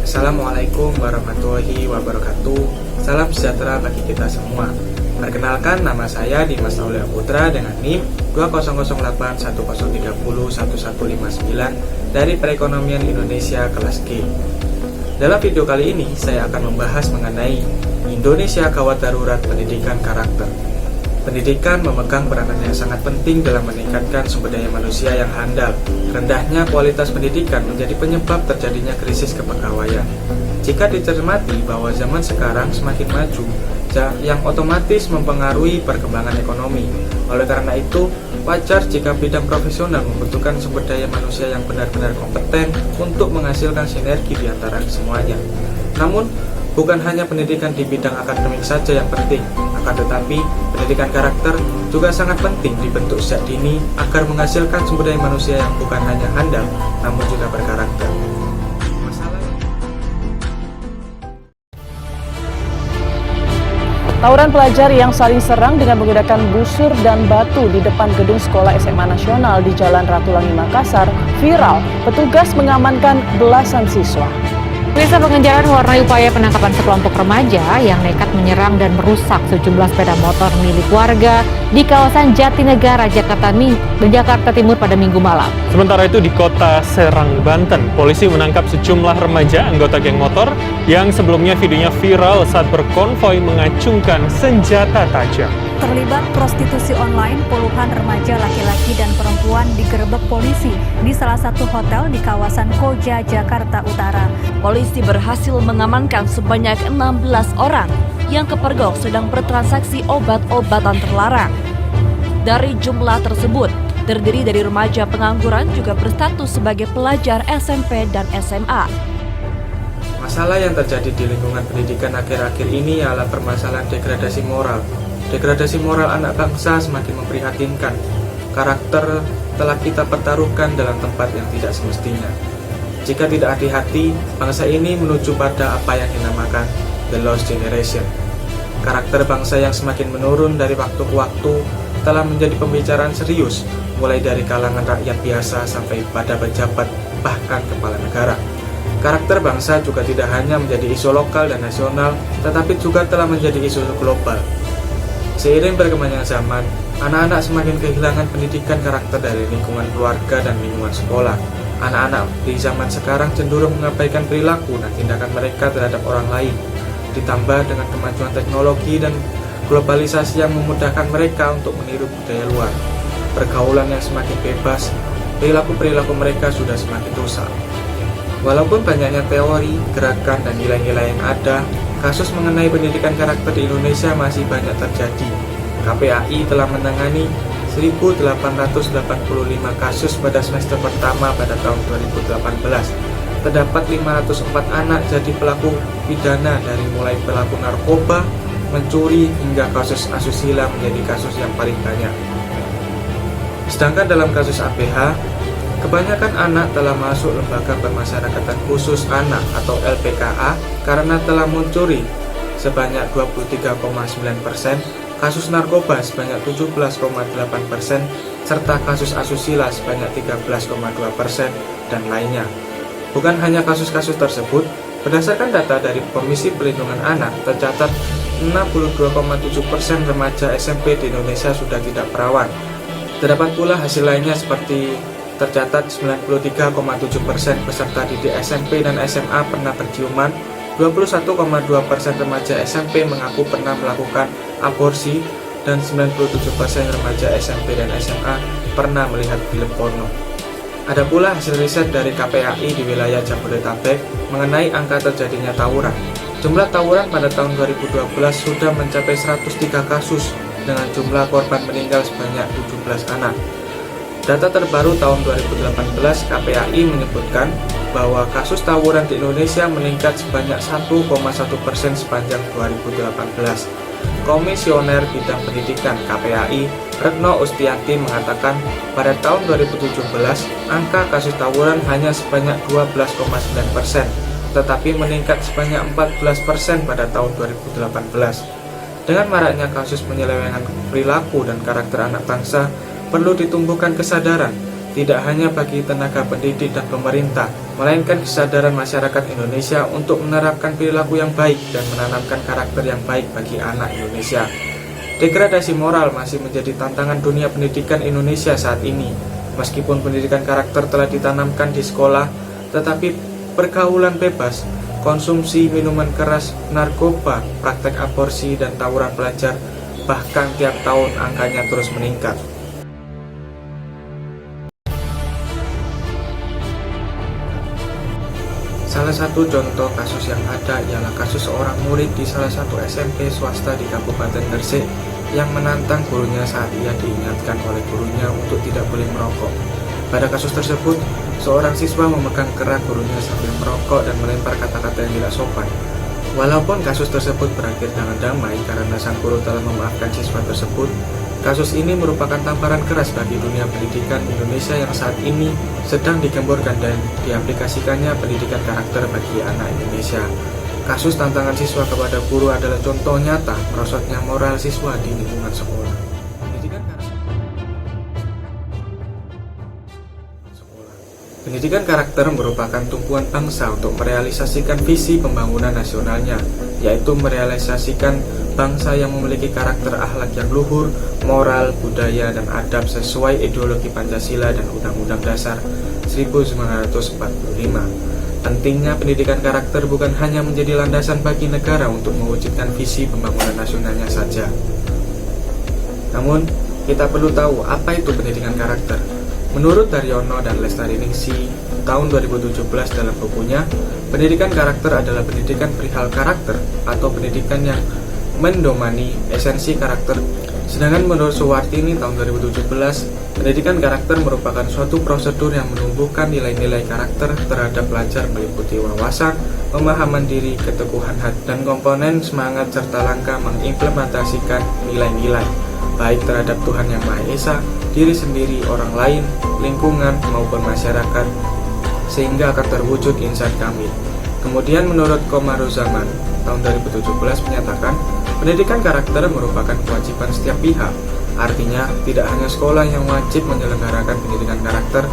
Assalamualaikum warahmatullahi wabarakatuh. Salam sejahtera bagi kita semua. Perkenalkan, nama saya Dimas Aulia Putra dengan NIM 200810301159 dari Perekonomian Indonesia kelas G. Dalam video kali ini, saya akan membahas mengenai Indonesia Gawat Darurat Pendidikan Karakter. Pendidikan memegang peranan yang sangat penting dalam meningkatkan sumber daya manusia yang handal. Rendahnya kualitas pendidikan menjadi penyebab terjadinya krisis kepegawaian. Jika dicermati bahwa zaman sekarang semakin maju, yang otomatis mempengaruhi perkembangan ekonomi. Oleh karena itu, wajar jika bidang profesional membutuhkan sumber daya manusia yang benar-benar kompeten untuk menghasilkan sinergi di antara semuanya. Namun, bukan hanya pendidikan di bidang akademik saja yang penting, akan tetapi pendidikan karakter juga sangat penting dibentuk sejak dini agar menghasilkan sumber daya manusia yang bukan hanya handal, namun juga berkarakter. Tawuran pelajar yang saling serang dengan menggunakan busur dan batu di depan gedung sekolah SMA Nasional di Jalan Ratulangi Makassar viral. Petugas mengamankan belasan siswa. Pemirsa, pengejaran mewarnai upaya penangkapan sekelompok remaja yang nekat menyerang dan merusak sejumlah sepeda motor milik warga di kawasan Jatinegara, Jakarta Timur pada Minggu malam. Sementara itu di kota Serang, Banten, polisi menangkap sejumlah remaja anggota geng motor yang sebelumnya videonya viral saat berkonvoi mengacungkan senjata tajam. Terlibat prostitusi online, puluhan remaja laki-laki dan perempuan digerebek polisi di salah satu hotel di kawasan Koja, Jakarta Utara. Polisi berhasil mengamankan sebanyak 16 orang yang kepergok sedang bertransaksi obat-obatan terlarang. Dari jumlah tersebut, terdiri dari remaja pengangguran juga berstatus sebagai pelajar SMP dan SMA. Masalah yang terjadi di lingkungan pendidikan akhir-akhir ini adalah permasalahan degradasi moral. Degradasi moral anak bangsa semakin memprihatinkan. Karakter telah kita pertaruhkan dalam tempat yang tidak semestinya. Jika tidak hati-hati, bangsa ini menuju pada apa yang dinamakan The Lost Generation. Karakter bangsa yang semakin menurun dari waktu ke waktu telah menjadi pembicaraan serius, mulai dari kalangan rakyat biasa sampai pada pejabat, bahkan kepala negara. Karakter bangsa juga tidak hanya menjadi isu lokal dan nasional, tetapi juga telah menjadi isu global. Seiring berkembangnya zaman, anak-anak semakin kehilangan pendidikan karakter dari lingkungan keluarga dan lingkungan sekolah. Anak-anak di zaman sekarang cenderung mengabaikan perilaku dan tindakan mereka terhadap orang lain. Ditambah dengan kemajuan teknologi dan globalisasi yang memudahkan mereka untuk meniru budaya luar. Pergaulan yang semakin bebas, perilaku-perilaku mereka sudah semakin rusak. Walaupun banyaknya teori, gerakan, dan nilai-nilai yang ada, kasus mengenai pendidikan karakter di Indonesia masih banyak terjadi. KPAI telah menangani 1.885 kasus pada semester pertama pada tahun 2018. Terdapat 504 anak jadi pelaku pidana dari mulai pelaku narkoba, mencuri, hingga kasus asusila menjadi kasus yang paling banyak. Sedangkan dalam kasus ABH, kebanyakan anak telah masuk lembaga permasyarakatan khusus anak atau LPKA karena telah mencuri sebanyak 23,9%, kasus narkoba sebanyak 17,8%, serta kasus asusila sebanyak 13,2% dan lainnya. Bukan hanya kasus-kasus tersebut, berdasarkan data dari Komisi Perlindungan Anak, tercatat 62,7% remaja SMP di Indonesia sudah tidak perawan. Terdapat pula hasil lainnya seperti tercatat 93,7% peserta didik SMP dan SMA pernah berciuman, 21,2% remaja SMP mengaku pernah melakukan aborsi, dan 97% remaja SMP dan SMA pernah melihat film porno. Ada pula hasil riset dari KPAI di wilayah Jabodetabek mengenai angka terjadinya tawuran. Jumlah tawuran pada tahun 2012 sudah mencapai 103 kasus dengan jumlah korban meninggal sebanyak 17 anak. Data terbaru tahun 2018 KPAI menyebutkan bahwa kasus tawuran di Indonesia meningkat sebanyak 1,1% sepanjang 2018. Komisioner Bidang Pendidikan KPAI, Retno Ustianti mengatakan pada tahun 2017 angka kasus tawuran hanya sebanyak 12,9%, tetapi meningkat sebanyak 14% pada tahun 2018. Dengan maraknya kasus penyelewengan perilaku dan karakter anak bangsa, perlu ditumbuhkan kesadaran tidak hanya bagi tenaga pendidik dan pemerintah, melainkan kesadaran masyarakat Indonesia untuk menerapkan perilaku yang baik dan menanamkan karakter yang baik bagi anak Indonesia. Degradasi moral masih menjadi tantangan dunia pendidikan Indonesia saat ini. Meskipun pendidikan karakter telah ditanamkan di sekolah, tetapi pergaulan bebas, konsumsi minuman keras, narkoba, praktek aborsi, dan tawuran pelajar bahkan tiap tahun angkanya terus meningkat. Salah satu contoh kasus yang ada ialah kasus seorang murid di salah satu SMP swasta di Kabupaten Gresik yang menantang gurunya saat ia diingatkan oleh gurunya untuk tidak boleh merokok. Pada kasus tersebut, seorang siswa memegang kerak gurunya sambil merokok dan melempar kata-kata yang tidak sopan. Walaupun kasus tersebut berakhir dengan damai karena sang guru telah memaafkan siswa tersebut, kasus ini merupakan tamparan keras bagi dunia pendidikan Indonesia yang saat ini sedang digemborkan dan diaplikasikannya pendidikan karakter bagi anak Indonesia. Kasus tantangan siswa kepada guru adalah contoh nyata merosotnya moral siswa di lingkungan sekolah. Pendidikan karakter merupakan tumpuan bangsa untuk merealisasikan visi pembangunan nasionalnya, yaitu merealisasikan bangsa yang memiliki karakter akhlak yang luhur, moral, budaya, dan adab sesuai ideologi Pancasila dan Undang-Undang Dasar 1945. Pentingnya pendidikan karakter bukan hanya menjadi landasan bagi negara untuk mewujudkan visi pembangunan nasionalnya saja. Namun, kita perlu tahu apa itu pendidikan karakter. Menurut Daryono dan Lestariningsih tahun 2017 dalam bukunya, pendidikan karakter adalah pendidikan perihal karakter atau pendidikan yang mendomani esensi karakter. Sedangkan menurut Suwartini tahun 2017, pendidikan karakter merupakan suatu prosedur yang menumbuhkan nilai-nilai karakter terhadap pelajar meliputi wawasan, pemahaman diri, keteguhan hati, dan komponen semangat serta langkah mengimplementasikan nilai-nilai baik terhadap Tuhan Yang Maha Esa, diri sendiri, orang lain, lingkungan, maupun masyarakat, sehingga akan terwujud insan kamil. Kemudian menurut Komaruzaman tahun 2017 menyatakan, pendidikan karakter merupakan kewajiban setiap pihak. Artinya, tidak hanya sekolah yang wajib menyelenggarakan pendidikan karakter,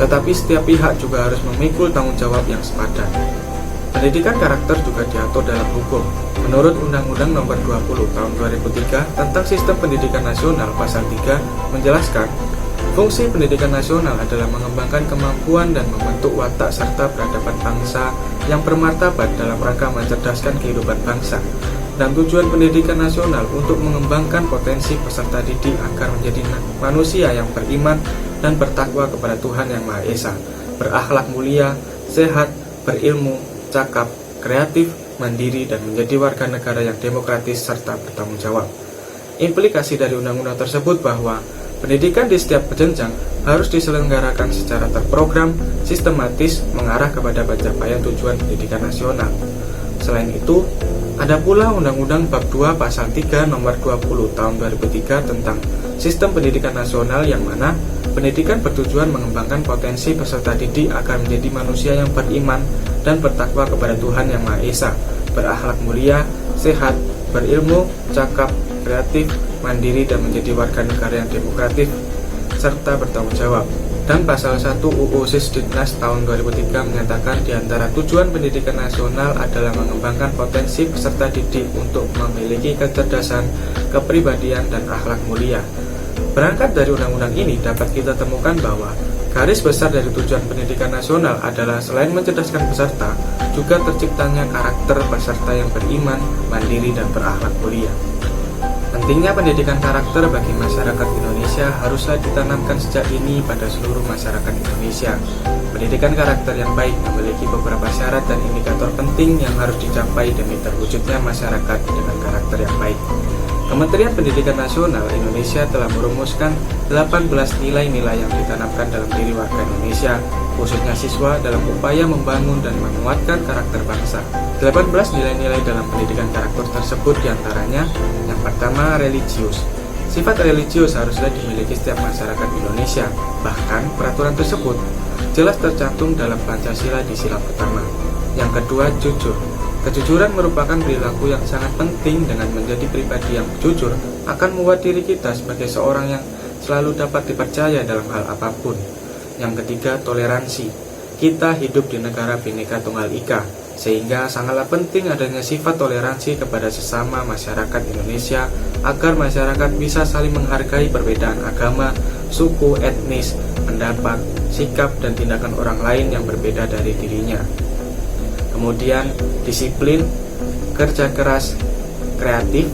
tetapi setiap pihak juga harus memikul tanggung jawab yang sepadan. Pendidikan karakter juga diatur dalam hukum. Menurut Undang-Undang Nomor 20 Tahun 2003 tentang Sistem Pendidikan Nasional Pasal 3 menjelaskan, fungsi pendidikan nasional adalah mengembangkan kemampuan dan membentuk watak serta peradaban bangsa yang bermartabat dalam rangka mencerdaskan kehidupan bangsa. Dan tujuan pendidikan nasional untuk mengembangkan potensi peserta didik agar menjadi manusia yang beriman dan bertakwa kepada Tuhan Yang Maha Esa, berakhlak mulia, sehat, berilmu, cakap, kreatif, mandiri, dan menjadi warga negara yang demokratis serta bertanggung jawab. Implikasi dari undang-undang tersebut bahwa pendidikan di setiap jenjang harus diselenggarakan secara terprogram, sistematis, mengarah kepada pencapaian tujuan pendidikan nasional. Selain itu, ada pula Undang-Undang Bab 2 Pasal 3 Nomor 20 Tahun 2003 tentang Sistem Pendidikan Nasional yang mana pendidikan bertujuan mengembangkan potensi peserta didik agar menjadi manusia yang beriman dan bertakwa kepada Tuhan Yang Maha Esa, berakhlak mulia, sehat, berilmu, cakap, kreatif, mandiri, dan menjadi warga negara yang demokratis serta bertanggung jawab. Dan pasal 1 UU Sisdiknas tahun 2003 menyatakan di antara tujuan pendidikan nasional adalah mengembangkan potensi peserta didik untuk memiliki kecerdasan, kepribadian, dan akhlak mulia. Berangkat dari undang-undang ini dapat kita temukan bahwa garis besar dari tujuan pendidikan nasional adalah selain mencerdaskan peserta, juga terciptanya karakter peserta yang beriman, mandiri, dan berakhlak mulia. Pentingnya pendidikan karakter bagi masyarakat Indonesia haruslah ditanamkan sejak ini pada seluruh masyarakat Indonesia. Pendidikan karakter yang baik memiliki beberapa syarat dan indikator penting yang harus dicapai demi terwujudnya masyarakat dengan karakter yang baik. Kementerian Pendidikan Nasional Indonesia telah merumuskan 18 nilai-nilai yang ditanamkan dalam diri warga Indonesia, khususnya siswa, dalam upaya membangun dan menguatkan karakter bangsa. 18 nilai-nilai dalam pendidikan karakter tersebut diantaranya, yang pertama, religius. Sifat religius haruslah dimiliki setiap masyarakat Indonesia, bahkan peraturan tersebut jelas tercantum dalam Pancasila di sila pertama. Yang kedua, jujur. Kejujuran merupakan perilaku yang sangat penting. Dengan menjadi pribadi yang jujur akan membuat diri kita sebagai seorang yang selalu dapat dipercaya dalam hal apapun. Yang ketiga, toleransi. Kita hidup di negara Bhinneka Tunggal Ika, sehingga sangatlah penting adanya sifat toleransi kepada sesama masyarakat Indonesia agar masyarakat bisa saling menghargai perbedaan agama, suku, etnis, pendapat, sikap, dan tindakan orang lain yang berbeda dari dirinya. Kemudian, disiplin, kerja keras, kreatif.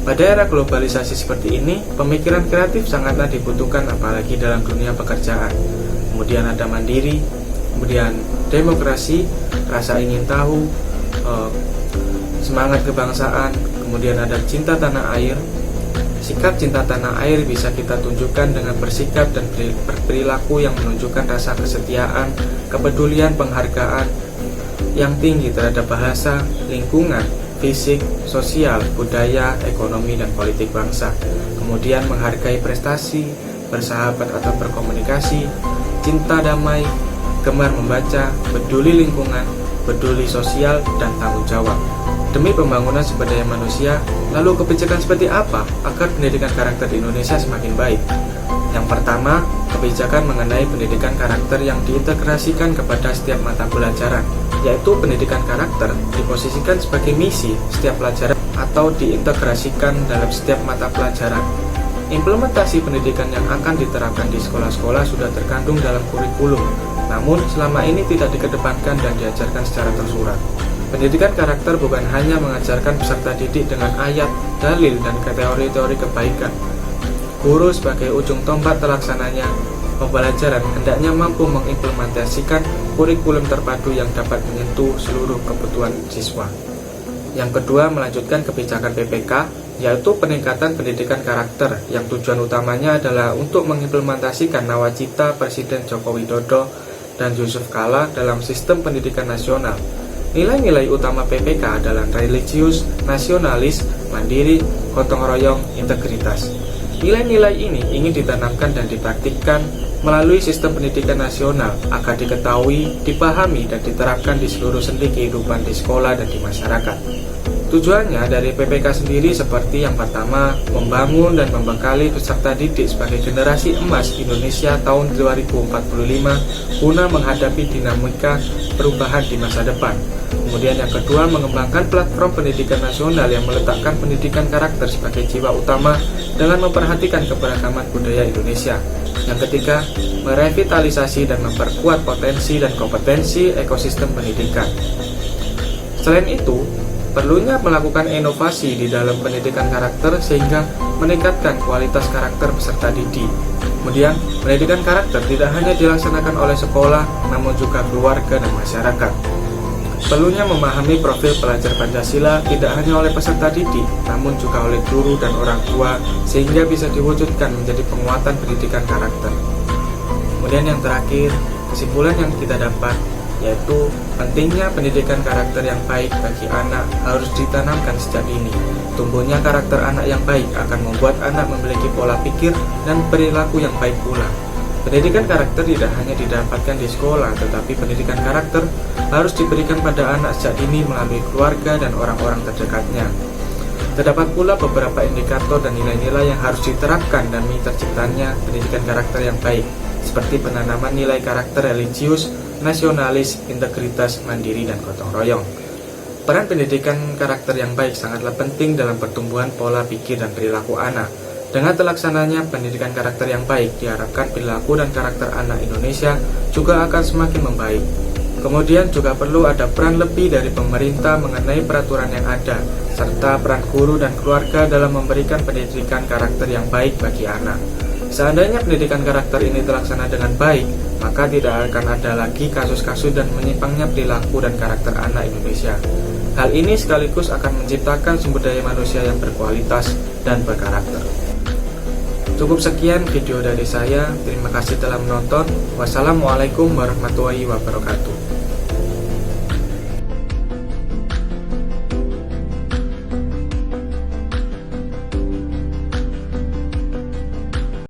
Pada era globalisasi seperti ini, pemikiran kreatif sangatlah dibutuhkan apalagi dalam dunia pekerjaan. Kemudian ada mandiri, kemudian demokrasi, rasa ingin tahu, semangat kebangsaan, kemudian ada cinta tanah air. Sikap cinta tanah air bisa kita tunjukkan dengan bersikap dan berperilaku yang menunjukkan rasa kesetiaan, kepedulian, penghargaan yang tinggi terhadap bahasa, lingkungan, fisik, sosial, budaya, ekonomi, dan politik bangsa. Kemudian menghargai prestasi, bersahabat atau berkomunikasi, cinta damai, gemar membaca, peduli lingkungan, peduli sosial, dan tanggung jawab. Demi pembangunan sumber daya manusia, lalu kebijakan seperti apa agar pendidikan karakter di Indonesia semakin baik? Yang pertama, kebijakan mengenai pendidikan karakter yang diintegrasikan kepada setiap mata pelajaran, yaitu pendidikan karakter diposisikan sebagai misi setiap pelajaran atau diintegrasikan dalam setiap mata pelajaran. Implementasi pendidikan yang akan diterapkan di sekolah-sekolah sudah terkandung dalam kurikulum, namun selama ini tidak dikedepankan dan diajarkan secara tersurat. Pendidikan karakter bukan hanya mengajarkan peserta didik dengan ayat, dalil, dan teori-teori kebaikan. Guru sebagai ujung tombak terlaksananya pembelajaran hendaknya mampu mengimplementasikan kurikulum terpadu yang dapat menyentuh seluruh kebutuhan siswa. Yang kedua, melanjutkan kebijakan PPK, yaitu peningkatan pendidikan karakter yang tujuan utamanya adalah untuk mengimplementasikan nawacita Presiden Joko Widodo dan Yusuf Kala dalam sistem pendidikan nasional. Nilai-nilai utama PPK adalah religius, nasionalis, mandiri, gotong royong, integritas. Nilai-nilai ini ingin ditanamkan dan dipraktikkan melalui sistem pendidikan nasional agar diketahui, dipahami, dan diterapkan di seluruh sendi kehidupan di sekolah dan di masyarakat. Tujuannya dari PPK sendiri seperti yang pertama, membangun dan membekali peserta didik sebagai generasi emas Indonesia tahun 2045 guna menghadapi dinamika perubahan di masa depan. Kemudian yang kedua, mengembangkan platform pendidikan nasional yang meletakkan pendidikan karakter sebagai jiwa utama dengan memperhatikan keberagaman budaya Indonesia. Yang ketiga, merevitalisasi dan memperkuat potensi dan kompetensi ekosistem pendidikan. Selain itu, perlunya melakukan inovasi di dalam pendidikan karakter sehingga meningkatkan kualitas karakter peserta didik. Kemudian, pendidikan karakter tidak hanya dilaksanakan oleh sekolah, namun juga keluarga dan masyarakat. Perlunya memahami profil pelajar Pancasila tidak hanya oleh peserta didik, namun juga oleh guru dan orang tua, sehingga bisa diwujudkan menjadi penguatan pendidikan karakter. Kemudian yang terakhir, kesimpulan yang kita dapat yaitu pentingnya pendidikan karakter yang baik bagi anak harus ditanamkan sejak dini. Tumbuhnya karakter anak yang baik akan membuat anak memiliki pola pikir dan perilaku yang baik pula. Pendidikan karakter tidak hanya didapatkan di sekolah, tetapi pendidikan karakter harus diberikan pada anak sejak dini melalui keluarga dan orang-orang terdekatnya. Terdapat pula beberapa indikator dan nilai-nilai yang harus diterapkan demi terciptanya pendidikan karakter yang baik, seperti penanaman nilai karakter religius, nasionalis, integritas, mandiri, dan gotong royong. Peran pendidikan karakter yang baik sangatlah penting dalam pertumbuhan pola pikir dan perilaku anak. Dengan terlaksananya pendidikan karakter yang baik, diharapkan perilaku dan karakter anak Indonesia juga akan semakin membaik. Kemudian juga perlu ada peran lebih dari pemerintah mengenai peraturan yang ada, serta peran guru dan keluarga dalam memberikan pendidikan karakter yang baik bagi anak. Seandainya pendidikan karakter ini terlaksana dengan baik, maka tidak akan ada lagi kasus-kasus dan menyimpangnya perilaku dan karakter anak Indonesia. Hal ini sekaligus akan menciptakan sumber daya manusia yang berkualitas dan berkarakter. Cukup sekian video dari saya. Terima kasih telah menonton. Wassalamualaikum warahmatullahi wabarakatuh.